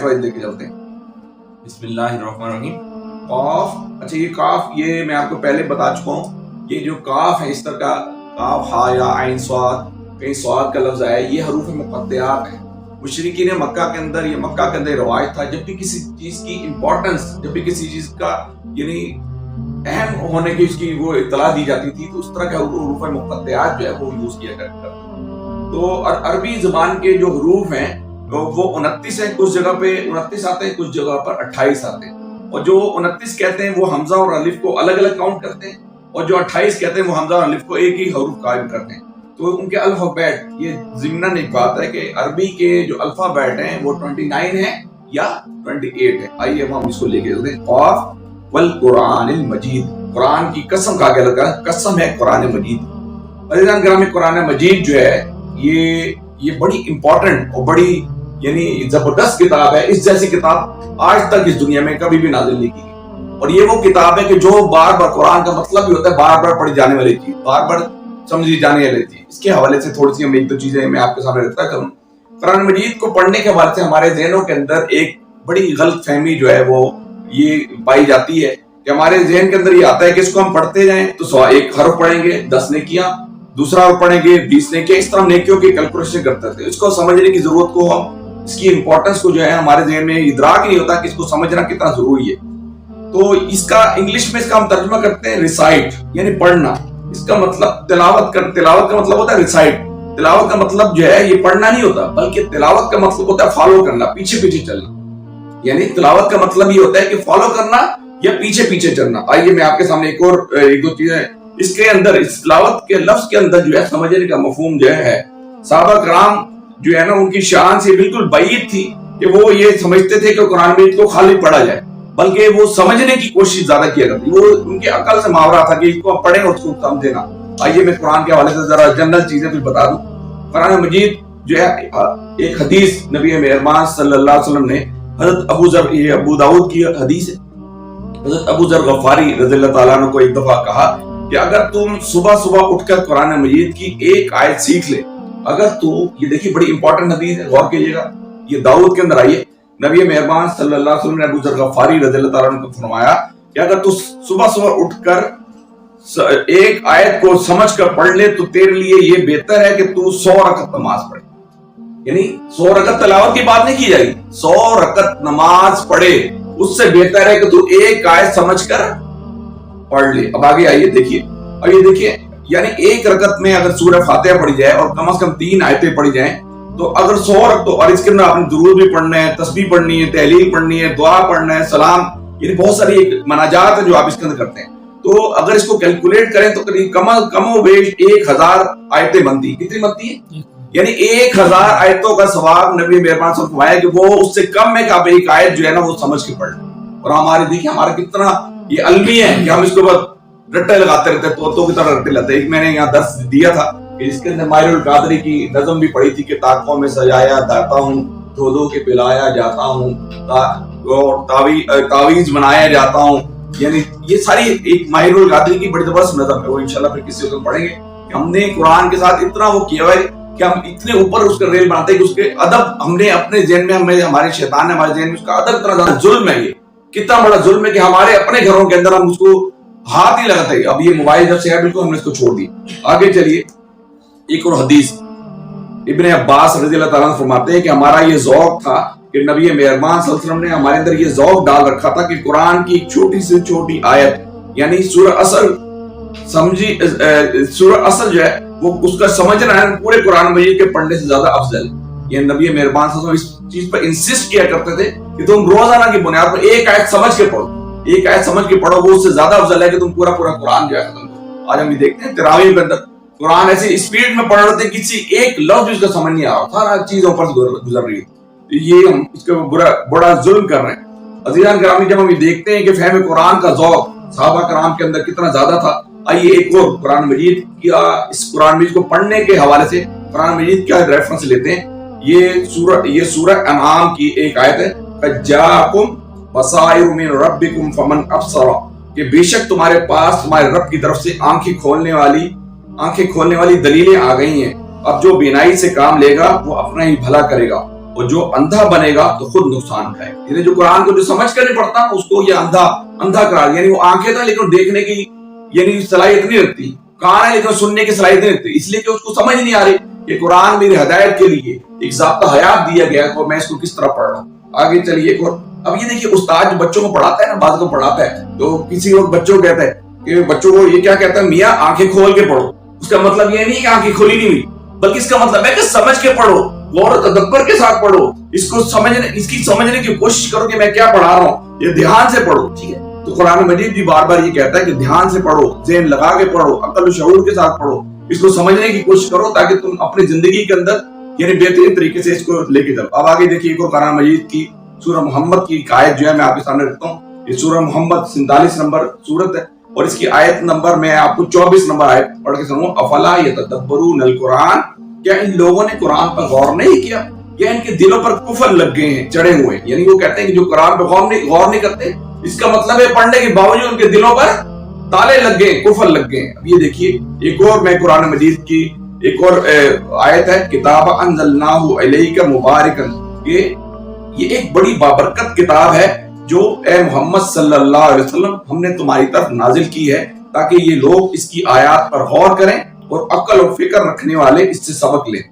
آیت وائز لے کے چلتے ہیں. بسم اللہ الرحمن الرحیم. قاف. اچھا یہ قاف یہ میں آپ کو پہلے بتا چکا ہوں، یہ جو قاف ہے اس طرح کا قاف ہا یا عین صاد، کہیں صاد کا لفظ آیا، یہ حروف مقطعات ہیں. مشرکین مکہ کے اندر، یہ مکہ کے اندر روایت تھا، جب بھی کسی چیز کی امپورٹنس، جب بھی کسی چیز کا یعنی اہم ہونے کی اس کی وہ اطلاع دی جاتی تھی تو اس طرح کے حروف مقطعات جو ہے وہ یوز کیا کرتا. تو عربی زبان کے جو حروف ہیں وہ 29 ہیں، کچھ جگہ پہ 29 آتے ہیں، کچھ جگہ پر 28 آتے ہیں. اور جو 29 کہتے ہیں وہ حمزہ اور الف کو الگ الگ کاؤنٹ کرتے ہیں، اور جو 28 کہتے ہیں وہ حمزہ اور الف کو ایک ہی حروف قائم کرتے ہیں. تو ان کے الفابیٹ، یہ ضمناً ایک بات ہے کہ عربی کے جو الفابیٹ ہیں وہ 29 ہیں یا 28 ہیں. آئیے ہم اس کو لے کے چلتے ہیں. قاف والقرآن المجید، قرآن کی قسم کہا گیا، لگا قسم ہے قرآن مجید. عزیزان گرامی، قرآن مجید جو ہے یہ بڑی امپورٹنٹ اور بڑی یعنی زبردست کتاب ہے. اس جیسی کتاب آج تک اس دنیا میں کبھی بھی نازل نہیں کی گئی. اور یہ وہ کتاب ہے کہ جو بار بار، قرآن کا مطلب بھی ہوتا ہے بار بار پڑھی جانے والی چیز، بار بار سمجھی جانے والی چیز. اس کے حوالے سے تھوڑی سی ایک دو چیزیں میں آپ کے سامنے رکھتا کروں. قرآن مجید کو پڑھنے کے حوالے سے ہمارے ذہنوں کے اندر ایک بڑی غلط فہمی جو ہے وہ یہ پائی جاتی ہے کہ ہمارے ذہن کے اندر یہ آتا ہے کہ اس کو ہم پڑھتے جائیں تو ایک حرف پڑھیں گے 10 نیکیاں، دوسرا حرف پڑھیں گے 20 نیکیاں، اس طرح نیکیوں کی کیلکولیشن کرتے تھے. اس کو سمجھنے کی ضرورت کو ہم، اس کی امپورٹنس کو جو ہے ہمارے ذہن میں ادراک نہیں ہوتا کہ اس کو سمجھنا کتنا ضروری ہے. تو اس کا انگلش میں اس کا ہم ترجمہ کرتے ہیں ریسائٹ، یعنی پڑھنا. اس کا مطلب تلاوت کا مطلب ہوتا ہے ریسائٹ. تلاوت کا مطلب جو ہے یہ پڑھنا نہیں ہوتا، بلکہ تلاوت کا مطلب ہوتا ہے فالو کرنا، پیچھے پیچھے چلنا. یعنی تلاوت کا مطلب یہ ہوتا ہے کہ فالو کرنا یا پیچھے پیچھے چلنا. آئیے میں آپ کے سامنے ایک دو چیزیں اس کے اندر، اس تلاوت کے لفظ کے اندر جو ہے سمجھنے کا مفہوم جو ہے. صحابہ کرام جو ہے نا ان کی شان سے بالکل بعید تھی کہ وہ یہ سمجھتے تھے کہ قرآن مجید کو خالی پڑھا جائے، بلکہ وہ سمجھنے کی کوشش زیادہ کیا کرتی. وہ ان کے عقل سے محاورہ تھا کہ اس کو پڑھیں اور اس کو سمجھنا. آئیے میں قرآن کے حوالے سے ذرا جنرل چیزیں کچھ بتا دوں. قرآن مجید جو ہے ایک حدیث نبی مہربان صلی اللہ علیہ وسلم نے حضرت ابو داؤد کی حدیث ہے، حضرت ابو ذر غفاری رضی اللہ تعالیٰ عنہ کو ایک دفعہ کہا کہ اگر تم صبح اٹھ کر قرآن مجید کی ایک آیت سیکھ لے، اگر تو، یہ دیکھیے بڑی امپورٹنٹ حدیث ہے، غور کیجیے گا، یہ داؤد کے اندر آئیے. نبی مہربان صلی اللہ علیہ وسلم نے ابو ذر غفاری رضی اللہ تعالیٰ عنہ کو فرمایا کہ اگر تو صبح اٹھ کر ایک آیت کو سمجھ کر پڑھ لے تو تیرے لیے یہ بہتر ہے کہ تو 100 رکعت نماز پڑھے. یعنی 100 رکعت تلاوت کی بات نہیں کی جائے گی، 100 رکعت نماز پڑھے، اس سے بہتر ہے کہ تو ایک آیت سمجھ کر پڑھ لے. اب آگے آئیے دیکھیے یعنی ایک رکعت میں اگر سورہ فاتحہ پڑھی جائے اور کم از کم 3 آیتیں پڑھی جائیں تو اگر 100 رکعتوں، اور اس کے اندر آپ نے درود بھی پڑھنا ہے، تسبیح پڑھنی ہے، تہلیل پڑھنی ہے، دعا پڑھنا ہے، سلام، یعنی بہت ساری مناجات ہیں جو آپ اس کے اندر کرتے ہیں. تو اگر اس کو کیلکولیٹ کریں تو کم و بیش 1000 آیتیں بنتی ہیں. کتنی بنتی ہیں؟ یعنی 1000 آیتوں کا ثواب نبی مہربان صلی اللہ علیہ وسلم کہ وہ اس سے کم ہے کہ آپ ایک آیت جو ہے نا وہ سمجھ کے پڑھ لیں. اور ہمارے دیکھیں ہمارا کتنا یہ علمی ہے کہ ہم اس کو بس رٹے لگاتے رہتے ہیں، طوطوں کی طرح رٹے لاتے ہیں. ایک میں نے یہاں درس دیا تھا کہ اس کے اندر ماہر القادری کی نظم بھی پڑھی تھی کہ طاقوں میں سجایا جاتا ہوں، دھو کے پلایا جاتا ہوں، تعویذ بنایا جاتا ہوں. یعنی یہ ساری ایک ماہر القادری کی بڑی زبردست نظم ہے، وہ انشاءاللہ پھر کسی وقت پڑھیں گے کہ ہم نے قرآن کے ساتھ اتنا وہ کیا ہے کہ ہم اتنے اوپر اس کا ریل بناتے ہیں کہ اس کے ادب ہم نے اپنے ذہن میں، ہمارے شیطان نے ہمارے ذہن میں اس کا ادب اتنا زیادہ ظلم ہے. یہ کتنا بڑا ظلم ہے کہ ہمارے اپنے گھروں کے اندر ہم اس کو ہاتھ ہی لگاتے. اب یہ موبائل جب سے ہے بالکل ہم نے اس کو چھوڑ دی. آگے چلیے ایک اور حدیث. ابن عباس رضی اللہ تعالیٰ عنہ فرماتے ہیں کہ ہمارا یہ ذوق تھا کہ نبی مہربان صلی اللہ علیہ وسلم نے ہمارے اندر یہ ذوق ڈال رکھا تھا کہ قرآن کی چھوٹی سے چھوٹی آیت یعنی سورہ اصل سمجھی، سورہ اصل جو ہے وہ اس کا سمجھنا ہے پورے قرآن مجید کے پڑھنے سے زیادہ افضل. یہ نبی مہربان صلی اللہ علیہ وسلم اس چیز پر انسسٹ کیا کرتے تھے کہ تم روزانہ کی بنیاد پر ایک آیت سمجھ کے پڑھو، ایک آیت سمجھ کے پڑھو، وہ اس سے زیادہ افضل ہے کہ تم پورا قرآن جو ہے ختم کرو. آج ہم یہ دیکھتے ہیں تراویح کے اندر قرآن ایسی اسپیڈ میں پڑھ رہے تھے کسی ایک لفظ اس کا سمجھ نہیں آ رہا، سارا چیزوں پر گزر رہی ہے. یہ ہم اس کے بڑا ظلم کر رہے ہیں. عزیزان گرامی، جب ہم یہ دیکھتے ہیں کہ فہم قرآن کا ذوق صحابہ کرام کے اندر کتنا زیادہ تھا، آئیے ایک اور قرآن مجید کیا، اس قرآن مجید کو پڑھنے کے حوالے سے قرآن مجید کیا ریفرنس لیتے ہیں. یہ سورہ انعام کی ایک آیت ہے، فَجَاءَكُمْ بَصَائِرُ مِن رَبِّكُمْ فَمَنْ أَبْصَرَ، کہ بے شک تمہارے پاس تمہارے رب کی طرف سے آنکھیں کھولنے والی دلیلیں آ گئی ہیں. اب جو بینائی سے کام لے گا وہ اپنا ہی بھلا کرے گا. اور جو اندھا بنے گا تو خود نقصان کھائے گا. یعنی جو قرآن کو جو سمجھ کر نہیں پڑھتا اس کو یہ اندھا قرار. یعنی وہ آنکھیں تھا لیکن دیکھنے کی یعنی صلاحیت نہیں رکھتی, کان ہے لیکن سننے کی صلاحیت نہیں رکھتی, اس لیے کہ اس کو سمجھ نہیں آ رہی کہ قرآن میری ہدایت کے لیے ایک ضابطہ حیات دیا گیا تو میں اس کو کس طرح پڑھ رہا ہوں. آگے چلیے ایک اور. اب یہ دیکھیے استاد جو بچوں کو پڑھاتا ہے نا, بعض کو پڑھاتا ہے تو کسی وقت بچوں کو کہتا ہے کہ بچوں کو یہ کیا کہتا ہے, میاں آنکھیں کھول کے پڑھو. اس کا مطلب یہ نہیں کہ آنکھیں کھولی نہیں ہوئی, بلکہ اس کا مطلب ہے کہ سمجھ کے پڑھو, غور و تدبر کے ساتھ پڑھو, اس کو سمجھنے کی کوشش کرو کہ میں کیا پڑھا رہا ہوں, یہ دھیان سے پڑھو. ٹھیک ہے, تو قرآن مجید بھی بار بار یہ کہتا ہے کہ دھیان سے پڑھو, ذہن لگا کے پڑھو, عقل و شعور کے ساتھ پڑھو, اس کو سمجھنے کی کوشش کرو تاکہ تم اپنی زندگی کے اندر یعنی بہترین طریقے سے اس کو لے کے چلو. اب آگے دیکھیے ایک اور قرآن مجید کی سورہ محمد کی آیت جو ہے میں آپ کے سامنے رکھتا ہوں. یہ سورہ محمد 47 نمبر سورت ہے اور اس کی آیت نمبر میں آپ کو 24 نمبر آیت پڑھ کے سنوں. افلا یتدبرون القرآن, کیا ان لوگوں نے قرآن پر غور نہیں کیا, یا ان کے دلوں پر کفر لگ گئے ہیں, چڑھے ہوئے ہیں. یعنی وہ کہتے ہیں کہ جو قرآن پر غور نہیں کرتے, اس کا مطلب ہے پڑھنے کے باوجود ان کے دلوں پر تالے لگ گئے, کفر لگ گئے. اب یہ دیکھیے ایک اور میں قرآن مجید کی ایک اور آیت ہے, کتاب انزلناہ الیک مبارکا, یہ ایک بڑی بابرکت کتاب ہے جو اے محمد صلی اللہ علیہ وسلم ہم نے تمہاری طرف نازل کی ہے تاکہ یہ لوگ اس کی آیات پر غور کریں اور عقل و فکر رکھنے والے اس سے سبق لیں.